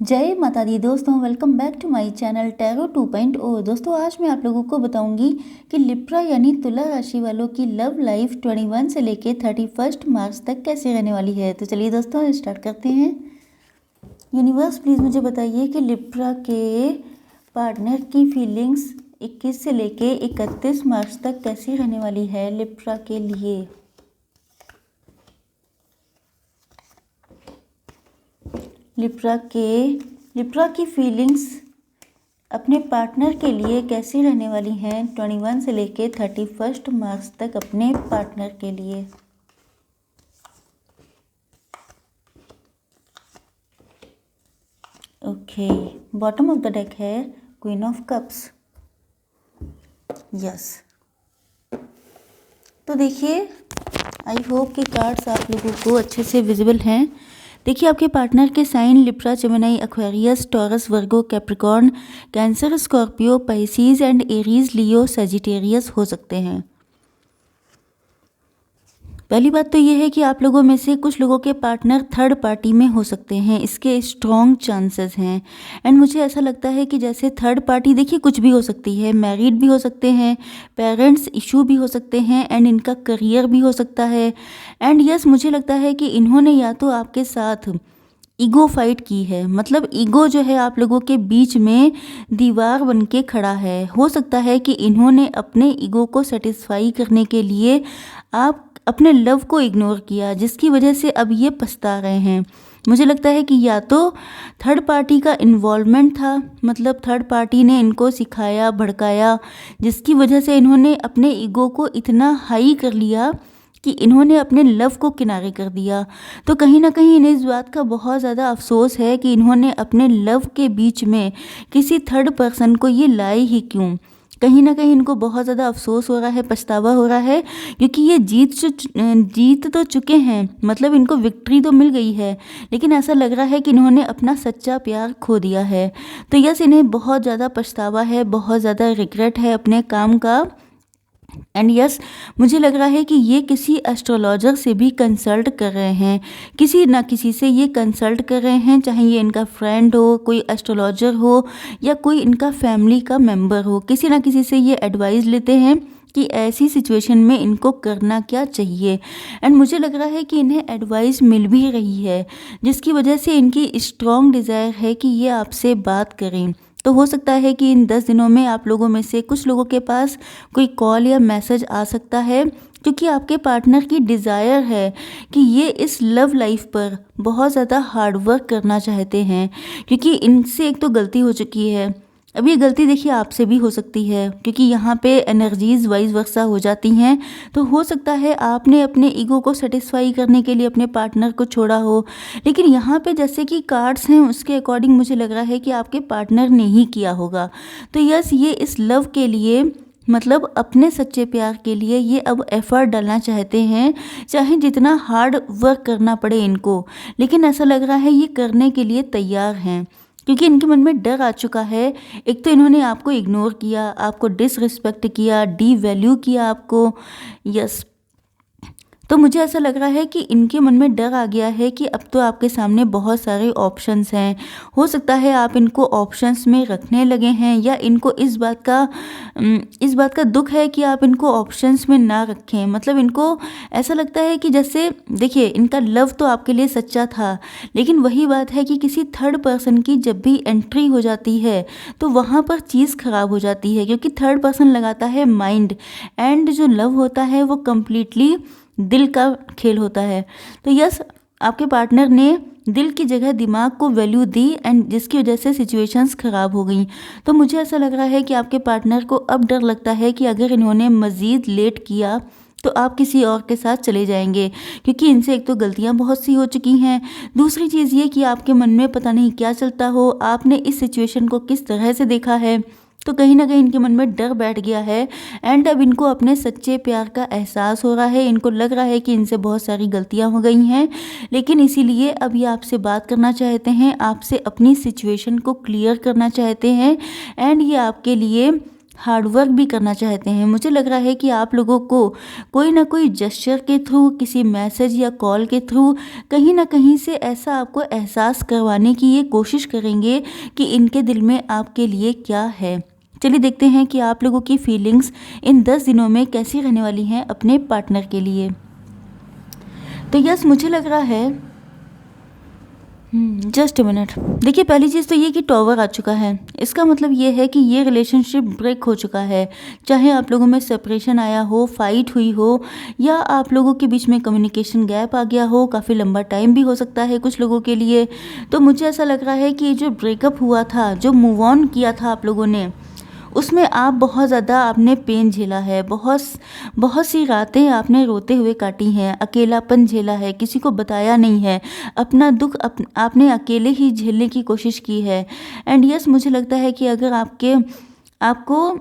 जय माता दी दोस्तों, welcome back to my channel tarot 2.0। दोस्तों आज मैं आप लोगों को बताऊंगी कि लिब्रा यानी तुला राशि वालों की लव लाइफ 21 से लेके 31 मार्च तक कैसे रहने वाली है। तो चलिए दोस्तों स्टार्ट करते हैं। यूनिवर्स प्लीज़ मुझे बताइए कि लिब्रा के पार्टनर की फीलिंग्स 21 से लेके 31 मार्च तक कैसी रहने वाली है लिब्रा के लिए। लिब्रा की फीलिंग्स अपने पार्टनर के लिए कैसी रहने वाली हैं 21 से लेके 31 मार्च तक अपने पार्टनर के लिए। Okay, bottom of the deck है क्वीन ऑफ कप्स। यस, तो देखिए आई होप कि कार्ड्स आप लोगों को अच्छे से विजिबल हैं। देखिए आपके पार्टनर के sign Libra, Gemini, Aquarius, Taurus, Virgo, Capricorn, Cancer, Scorpio, Pisces and Aries, Leo, Sagittarius हो सकते हैं। पहली बात तो ये है कि आप लोगों में से कुछ लोगों के पार्टनर थर्ड पार्टी में हो सकते हैं, इसके स्ट्रॉन्ग चांसेस हैं। एंड मुझे ऐसा लगता है कि जैसे थर्ड पार्टी, देखिए कुछ भी हो सकती है, मैरिड भी हो सकते हैं, पेरेंट्स इशू भी हो सकते हैं, एंड इनका करियर भी हो सकता है। एंड यस, मुझे लगता है कि इन्होंने या तो आपके साथ ईगो फाइट की है, मतलब ईगो जो है आप लोगों के बीच में दीवार बन के खड़ा है। हो सकता है कि इन्होंने अपने ईगो को सेटिस्फाई करने के लिए आप अपने लव को इग्नोर किया, जिसकी वजह से अब ये पछता रहे हैं। मुझे लगता है कि या तो थर्ड पार्टी का इन्वॉल्वमेंट था, मतलब थर्ड पार्टी ने इनको सिखाया, भड़काया, जिसकी वजह से इन्होंने अपने ईगो को इतना हाई कर लिया कि इन्होंने अपने लव को किनारे कर दिया। तो कहीं ना कहीं इन्हें इस बात का बहुत ज़्यादा अफसोस है कि इन्होंने अपने लव के बीच में किसी थर्ड पर्सन को ये लाए ही क्यों। कहीं ना कहीं इनको बहुत ज़्यादा अफसोस हो रहा है, पछतावा हो रहा है, क्योंकि ये जीत तो चुके हैं, मतलब इनको विक्ट्री तो मिल गई है, लेकिन ऐसा लग रहा है कि इन्होंने अपना सच्चा प्यार खो दिया है। तो यस, इन्हें बहुत ज़्यादा पछतावा है, बहुत ज़्यादा रिग्रेट है अपने काम का। एंड यस, मुझे लग रहा है कि ये किसी एस्ट्रोलॉजर से भी कंसल्ट कर रहे हैं, किसी ना किसी से ये कंसल्ट कर रहे हैं, चाहे ये इनका फ्रेंड हो, कोई एस्ट्रोलॉजर हो, या कोई इनका फैमिली का मेंबर हो। किसी ना किसी से ये एडवाइस लेते हैं कि ऐसी सिचुएशन में इनको करना क्या चाहिए। एंड मुझे लग रहा है कि इन्हें एडवाइस मिल भी रही है, जिसकी वजह से इनकी स्ट्रॉन्ग डिज़ायर है कि ये आपसे बात करें। तो हो सकता है कि इन 10 दिनों में आप लोगों में से कुछ लोगों के पास कोई कॉल या मैसेज आ सकता है, क्योंकि आपके पार्टनर की डिज़ायर है कि ये इस लव लाइफ पर बहुत ज़्यादा हार्ड वर्क करना चाहते हैं, क्योंकि इनसे एक तो गलती हो चुकी है। अब ये गलती देखिए आपसे भी हो सकती है, क्योंकि यहाँ पे एनर्जीज वाइज वर्सा हो जाती हैं। तो हो सकता है आपने अपने ईगो को सेटिस्फाई करने के लिए अपने पार्टनर को छोड़ा हो, लेकिन यहाँ पे जैसे कि कार्ड्स हैं उसके अकॉर्डिंग मुझे लग रहा है कि आपके पार्टनर ने ही किया होगा। तो यस, ये इस लव के लिए, मतलब अपने सच्चे प्यार के लिए ये अब एफर्ट डालना चाहते हैं, चाहे जितना हार्ड वर्क करना पड़े इनको, लेकिन ऐसा लग रहा है ये करने के लिए तैयार हैं, क्योंकि इनके मन में डर आ चुका है। एक तो इन्होंने आपको इग्नोर किया, आपको डिसरिस्पेक्ट किया, डी वैल्यू किया आपको। यस, तो मुझे ऐसा लग रहा है कि इनके मन में डर आ गया है कि अब तो आपके सामने बहुत सारे ऑप्शंस हैं। हो सकता है आप इनको ऑप्शंस में रखने लगे हैं, या इनको इस बात का दुख है कि आप इनको ऑप्शंस में ना रखें। मतलब इनको ऐसा लगता है कि जैसे देखिए, इनका लव तो आपके लिए सच्चा था, लेकिन वही बात है कि किसी थर्ड पर्सन की जब भी एंट्री हो जाती है तो वहाँ पर चीज़ ख़राब हो जाती है, क्योंकि थर्ड पर्सन लगाता है माइंड, एंड जो लव होता है वो कम्प्लीटली दिल का खेल होता है। तो यस, आपके पार्टनर ने दिल की जगह दिमाग को वैल्यू दी, एंड जिसकी वजह से सिचुएशंस ख़राब हो गई। तो मुझे ऐसा लग रहा है कि आपके पार्टनर को अब डर लगता है कि अगर इन्होंने मज़ीद लेट किया तो आप किसी और के साथ चले जाएंगे, क्योंकि इनसे एक तो गलतियां बहुत सी हो चुकी हैं, दूसरी चीज़ ये कि आपके मन में पता नहीं क्या चलता हो, आपने इस सिचुएशन को किस तरह से देखा है, तो कहीं ना कहीं इनके मन में डर बैठ गया है। एंड अब इनको अपने सच्चे प्यार का एहसास हो रहा है, इनको लग रहा है कि इनसे बहुत सारी गलतियां हो गई हैं, लेकिन इसीलिए अब ये आपसे बात करना चाहते हैं, आपसे अपनी सिचुएशन को क्लियर करना चाहते हैं, एंड ये आपके लिए हार्ड वर्क भी करना चाहते हैं। मुझे लग रहा है कि आप लोगों को कोई ना कोई जेस्चर के थ्रू, किसी मैसेज या कॉल के थ्रू कहीं ना कहीं से ऐसा आपको एहसास करवाने की ये कोशिश करेंगे कि इनके दिल में आपके लिए क्या है। चलिए देखते हैं कि आप लोगों की फीलिंग्स इन 10 दिनों में कैसी रहने वाली हैं अपने पार्टनर के लिए। तो यस, मुझे लग रहा है जस्ट अ मिनट। देखिए, पहली चीज़ तो ये कि टॉवर आ चुका है। इसका मतलब ये है कि ये रिलेशनशिप ब्रेक हो चुका है। चाहे आप लोगों में सेपरेशन आया हो, फाइट हुई हो, या आप लोगों के बीच में कम्युनिकेशन गैप आ गया हो, काफ़ी लंबा टाइम भी हो सकता है कुछ लोगों के लिए। तो मुझे ऐसा लग रहा है कि ये जो ब्रेकअप हुआ था, जो मूव ऑन किया था आप लोगों ने, उसमें आप बहुत ज़्यादा आपने पेन झेला है। बहुत बहुत सी रातें आपने रोते हुए काटी हैं, अकेलापन झेला है, किसी को बताया नहीं है, अपना दुख आपने अकेले ही झेलने की कोशिश की है। एंड यस, मुझे लगता है कि अगर आपको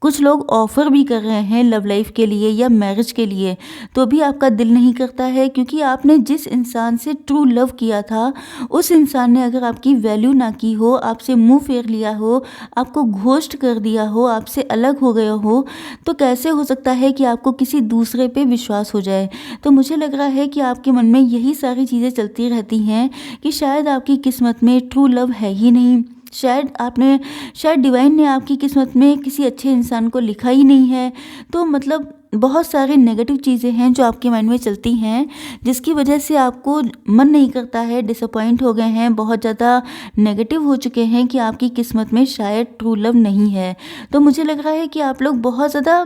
कुछ लोग ऑफ़र भी कर रहे हैं लव लाइफ के लिए या मैरिज के लिए, तो भी आपका दिल नहीं करता है, क्योंकि आपने जिस इंसान से ट्रू लव किया था, उस इंसान ने अगर आपकी वैल्यू ना की हो, आपसे मुंह फेर लिया हो, आपको घोस्ट कर दिया हो, आपसे अलग हो गया हो, तो कैसे हो सकता है कि आपको किसी दूसरे पे विश्वास हो जाए। तो मुझे लग रहा है कि आपके मन में यही सारी चीज़ें चलती रहती हैं कि शायद आपकी किस्मत में ट्रू लव है ही नहीं, शायद डिवाइन ने आपकी किस्मत में किसी अच्छे इंसान को लिखा ही नहीं है। तो मतलब बहुत सारे नेगेटिव चीज़ें हैं जो आपके माइंड में चलती हैं, जिसकी वजह से आपको मन नहीं करता है, डिसअपॉइंट हो गए हैं, बहुत ज़्यादा नेगेटिव हो चुके हैं कि आपकी किस्मत में शायद ट्रू लव नहीं है। तो मुझे लग रहा है कि आप लोग बहुत ज़्यादा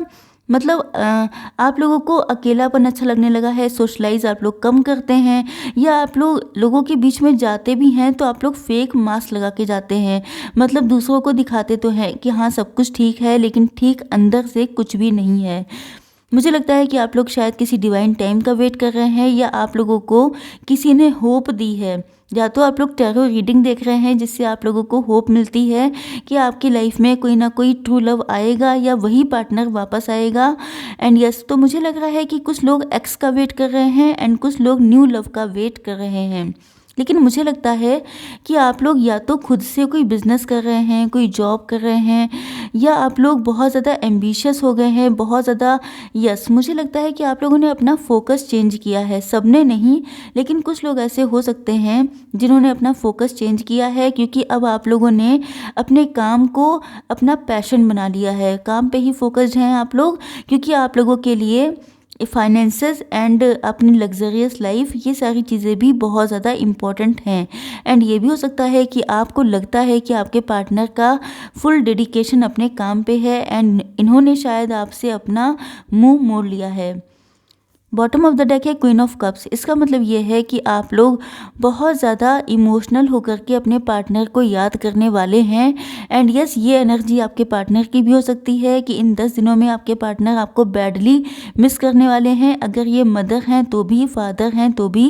मतलब आप लोगों को अकेलापन अच्छा लगने लगा है, सोशलाइज आप लोग कम करते हैं, या आप लोगों के बीच में जाते भी हैं तो आप लोग फेक मास्क लगा के जाते हैं। मतलब दूसरों को दिखाते तो हैं कि हाँ सब कुछ ठीक है, लेकिन ठीक अंदर से कुछ भी नहीं है। मुझे लगता है कि आप लोग शायद किसी डिवाइन टाइम का वेट कर रहे हैं, या आप लोगों को किसी ने होप दी है, या तो आप लोग टैरो रीडिंग देख रहे हैं जिससे आप लोगों को होप मिलती है कि आपकी लाइफ में कोई ना कोई ट्रू लव आएगा या वही पार्टनर वापस आएगा। एंड यस, तो मुझे लग रहा है कि कुछ लोग एक्स का वेट कर रहे हैं एंड कुछ लोग न्यू लव का वेट कर रहे हैं। लेकिन मुझे लगता है कि आप लोग या तो खुद से कोई बिजनेस कर रहे हैं, कोई जॉब कर रहे हैं, या आप लोग बहुत ज़्यादा एम्बिशियस हो गए हैं, बहुत ज़्यादा। यस, मुझे लगता है कि आप लोगों ने अपना फोकस चेंज किया है। सबने नहीं, लेकिन कुछ लोग ऐसे हो सकते हैं जिन्होंने अपना फोकस चेंज किया है, क्योंकि अब आप लोगों ने अपने काम को अपना पैशन बना लिया है। काम पे ही फोकस्ड हैं आप लोग, क्योंकि आप लोगों के लिए फाइनेंसेस एंड अपनी लग्जरियस लाइफ, ये सारी चीज़ें भी बहुत ज़्यादा इम्पॉर्टेंट हैं। एंड ये भी हो सकता है कि आपको लगता है कि आपके पार्टनर का फुल डेडिकेशन अपने काम पे है एंड इन्होंने शायद आपसे अपना मुंह मोड़ लिया है। बॉटम ऑफ द डेक है क्वीन ऑफ कप्स। इसका मतलब ये है कि आप लोग बहुत ज़्यादा इमोशनल होकर के अपने पार्टनर को याद करने वाले हैं। एंड यस, ये एनर्जी आपके पार्टनर की भी हो सकती है कि इन 10 दिनों में आपके पार्टनर आपको बैडली मिस करने वाले हैं। अगर ये मदर हैं तो भी, फादर हैं तो भी।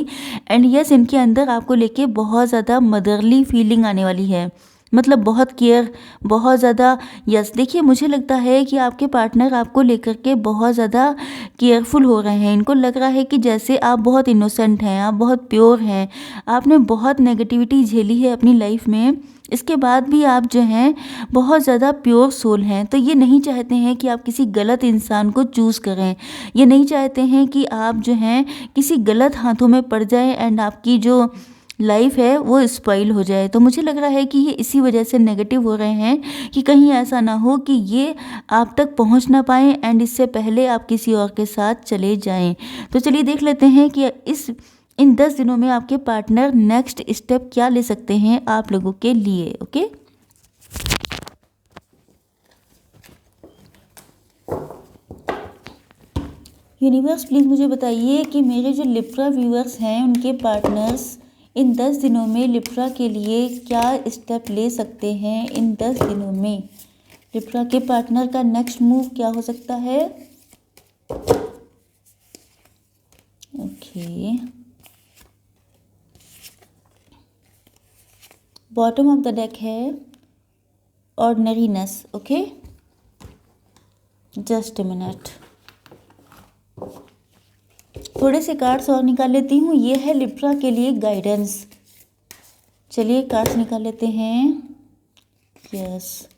एंड यस, इनके अंदर आपको लेके बहुत ज़्यादा मदरली फीलिंग आने वाली है, मतलब बहुत केयर, बहुत ज़्यादा। यस, देखिए, मुझे लगता है कि आपके पार्टनर आपको लेकर के बहुत ज़्यादा केयरफुल हो रहे हैं। इनको लग रहा है कि जैसे आप बहुत इनोसेंट हैं, आप बहुत प्योर हैं, आपने बहुत नेगेटिविटी झेली है अपनी लाइफ में, इसके बाद भी आप जो हैं बहुत ज़्यादा प्योर सोल हैं। तो ये नहीं चाहते हैं कि आप किसी गलत इंसान को चूज़ करें, ये नहीं चाहते हैं कि आप जो हैं किसी गलत हाथों में पड़ जाएं एंड आपकी जो लाइफ है वो स्पॉइल हो जाए। तो मुझे लग रहा है कि ये इसी वजह से नेगेटिव हो रहे हैं कि कहीं ऐसा ना हो कि ये आप तक पहुंच ना पाएँ एंड इससे पहले आप किसी और के साथ चले जाएं। तो चलिए देख लेते हैं कि इन 10 दिनों में आपके पार्टनर नेक्स्ट स्टेप क्या ले सकते हैं आप लोगों के लिए। ओके, यूनिवर्स प्लीज़ मुझे बताइए कि मेरे जो लिब्रा व्यूअर्स हैं उनके पार्टनर्स इन 10 दिनों में लिब्रा के लिए क्या स्टेप ले सकते हैं। इन 10 दिनों में लिब्रा के पार्टनर का नेक्स्ट मूव क्या हो सकता है। Okay, bottom of the deck है ordinariness. Okay, just a minute, थोड़े से कार्ड्स और निकाल लेती हूँ। ये है लिब्रा के लिए गाइडेंस। चलिए कार्ड्स निकाल लेते हैं। यस,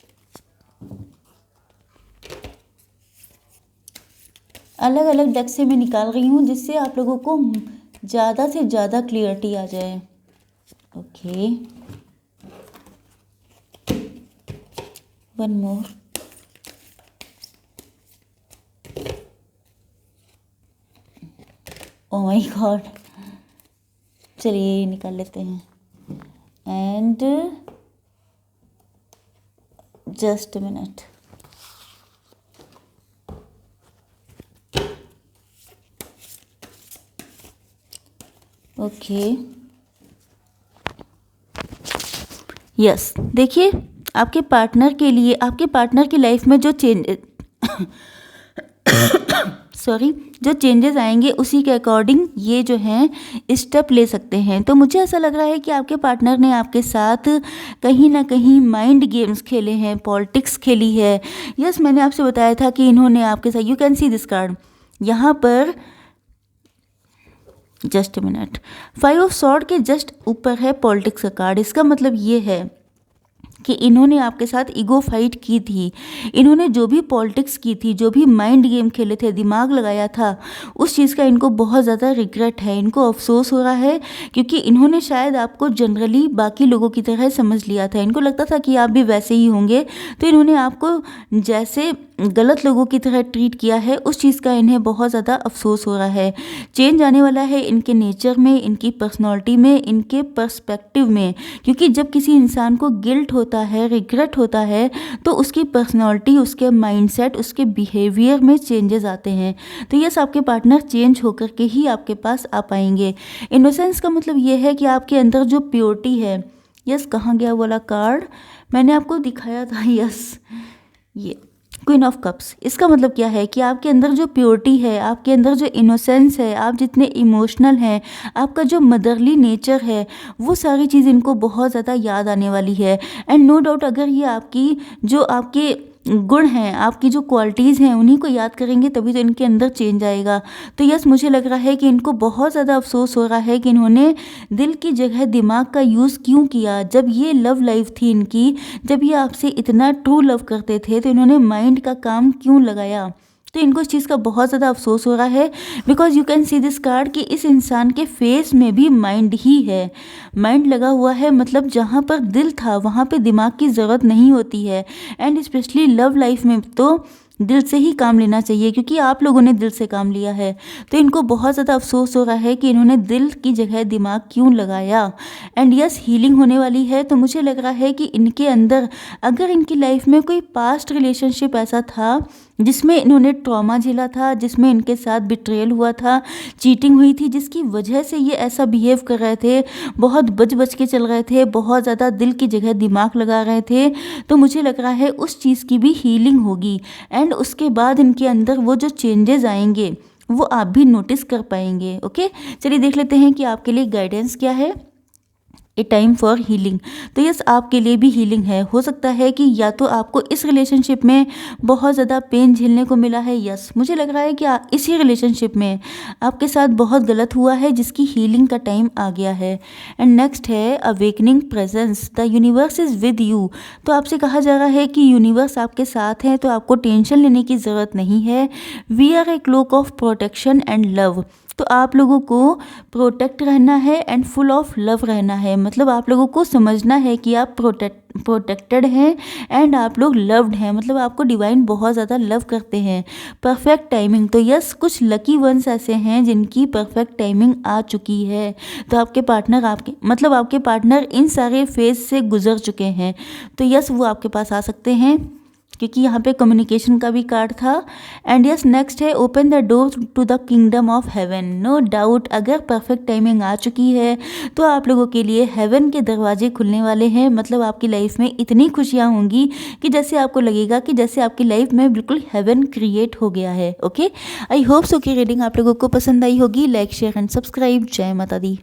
अलग अलग डेक से मैं निकाल रही हूँ जिससे आप लोगों को ज़्यादा से ज़्यादा क्लियरिटी आ जाए। Okay, one more. Oh my God, चलिए निकाल लेते हैं। And just a minute. Okay, yes, देखिए आपके पार्टनर के लिए, आपके पार्टनर की लाइफ में जो जो चेंजेस आएंगे उसी के अकॉर्डिंग ये जो हैं स्टेप ले सकते हैं। तो मुझे ऐसा लग रहा है कि आपके पार्टनर ने आपके साथ कहीं ना कहीं माइंड गेम्स खेले हैं, पॉलिटिक्स खेली है। यस, मैंने आपसे बताया था कि इन्होंने आपके साथ, you can see this card यहाँ पर, just a minute, 5 of sword के जस्ट ऊपर है पॉलिटिक्स का कार्ड। इसका मतलब ये है कि इन्होंने आपके साथ ईगो फाइट की थी। इन्होंने जो भी पॉलिटिक्स की थी, जो भी माइंड गेम खेले थे, दिमाग लगाया था, उस चीज़ का इनको बहुत ज़्यादा रिग्रेट है, इनको अफसोस हो रहा है, क्योंकि इन्होंने शायद आपको जनरली बाकी लोगों की तरह समझ लिया था। इनको लगता था कि आप भी वैसे ही होंगे, तो इन्होंने आपको जैसे गलत लोगों की तरह ट्रीट किया है, उस चीज़ का इन्हें बहुत ज़्यादा अफसोस हो रहा है। चेंज आने वाला है इनके नेचर में, इनकी पर्सनैलिटी में, इनके पर्सपेक्टिव में, क्योंकि जब किसी इंसान को गिल्ट होता है, रिग्रेट होता है, तो उसकी पर्सनैलिटी, उसके माइंडसेट, उसके बिहेवियर में चेंजेस आते हैं। तो यस, आपके पार्टनर चेंज होकर के ही आपके पास आ पाएंगे। इनोसेंस का मतलब ये है कि आपके अंदर जो प्योरिटी है, यस, कहाँ गया वाला कार्ड, मैंने आपको दिखाया था, यस, ये क्वीन ऑफ कप्स। इसका मतलब क्या है कि आपके अंदर जो प्योरिटी है, आपके अंदर जो इनोसेंस है, आप जितने इमोशनल हैं, आपका जो मदरली नेचर है, वो सारी चीज़ इनको बहुत ज़्यादा याद आने वाली है। एंड नो डाउट, अगर ये आपकी जो आपके गुण हैं, आपकी जो क्वालिटीज़ हैं, उन्हीं को याद करेंगे तभी तो इनके अंदर चेंज आएगा। तो यस, मुझे लग रहा है कि इनको बहुत ज़्यादा अफसोस हो रहा है कि इन्होंने दिल की जगह दिमाग का यूज़ क्यों किया। जब ये लव लाइफ थी इनकी, जब ये आपसे इतना ट्रू लव करते थे, तो इन्होंने माइंड का काम क्यों लगाया। तो इनको इस चीज़ का बहुत ज़्यादा अफसोस हो रहा है, because you can see this card कि इस इंसान के फेस में भी माइंड ही है, माइंड लगा हुआ है। मतलब जहाँ पर दिल था वहाँ पे दिमाग की ज़रूरत नहीं होती है। एंड स्पेशली लव लाइफ में तो दिल से ही काम लेना चाहिए, क्योंकि आप लोगों ने दिल से काम लिया है। तो इनको बहुत ज़्यादा अफसोस हो रहा है कि इन्होंने दिल की जगह दिमाग क्यों लगाया। एंड यस, हीलिंग होने वाली है। तो मुझे लग रहा है कि इनके अंदर, अगर इनकी लाइफ में कोई पास्ट रिलेशनशिप ऐसा था जिसमें इन्होंने ट्रॉमा झेला था, जिसमें इनके साथ बिट्रेयल हुआ था, चीटिंग हुई थी, जिसकी वजह से ये ऐसा बिहेव कर रहे थे, बहुत बच बच के चल रहे थे, बहुत ज़्यादा दिल की जगह दिमाग लगा रहे थे, तो मुझे लग रहा है उस चीज़ की भी हीलिंग होगी। एंड उसके बाद इनके अंदर वो जो चेंजेस आएंगे वो आप भी नोटिस कर पाएंगे। ओके, चलिए देख लेते हैं कि आपके लिए गाइडेंस क्या है। ए टाइम फॉर हीलिंग। तो यस, आपके लिए भी हीलिंग है। हो सकता है कि या तो आपको इस रिलेशनशिप में बहुत ज़्यादा पेन झेलने को मिला है। यस, मुझे लग रहा है कि इसी रिलेशनशिप में आपके साथ बहुत गलत हुआ है, जिसकी हीलिंग का टाइम आ गया है। एंड नेक्स्ट है awakening presence, the universe is with you. तो आपसे कहा जा रहा है कि यूनिवर्स आपके साथ है, तो आपको टेंशन लेने की ज़रूरत नहीं है। We are a cloak of protection and love. तो आप लोगों को प्रोटेक्ट रहना है एंड फुल ऑफ लव रहना है। मतलब आप लोगों को समझना है कि आप प्रोटेक्टेड हैं एंड आप लोग लव्ड हैं। मतलब आपको डिवाइन बहुत ज़्यादा लव करते हैं। परफेक्ट टाइमिंग, तो यस, कुछ लकी वंस ऐसे हैं जिनकी परफेक्ट टाइमिंग आ चुकी है। तो आपके पार्टनर इन सारे फेज से गुजर चुके हैं। तो यस, वो आपके पास आ सकते हैं, क्योंकि यहाँ पे कम्युनिकेशन का भी कार्ड था। एंड यस, नेक्स्ट है open the door to the kingdom of heaven. No doubt, अगर परफेक्ट टाइमिंग आ चुकी है तो आप लोगों के लिए हेवन के दरवाजे खुलने वाले हैं। मतलब आपकी लाइफ में इतनी खुशियाँ होंगी कि जैसे आपको लगेगा कि जैसे आपकी लाइफ में बिल्कुल हेवन क्रिएट हो गया है। ओके, आई होप सो कि रीडिंग आप लोगों को पसंद आई होगी। Like, share and subscribe. जय माता दी।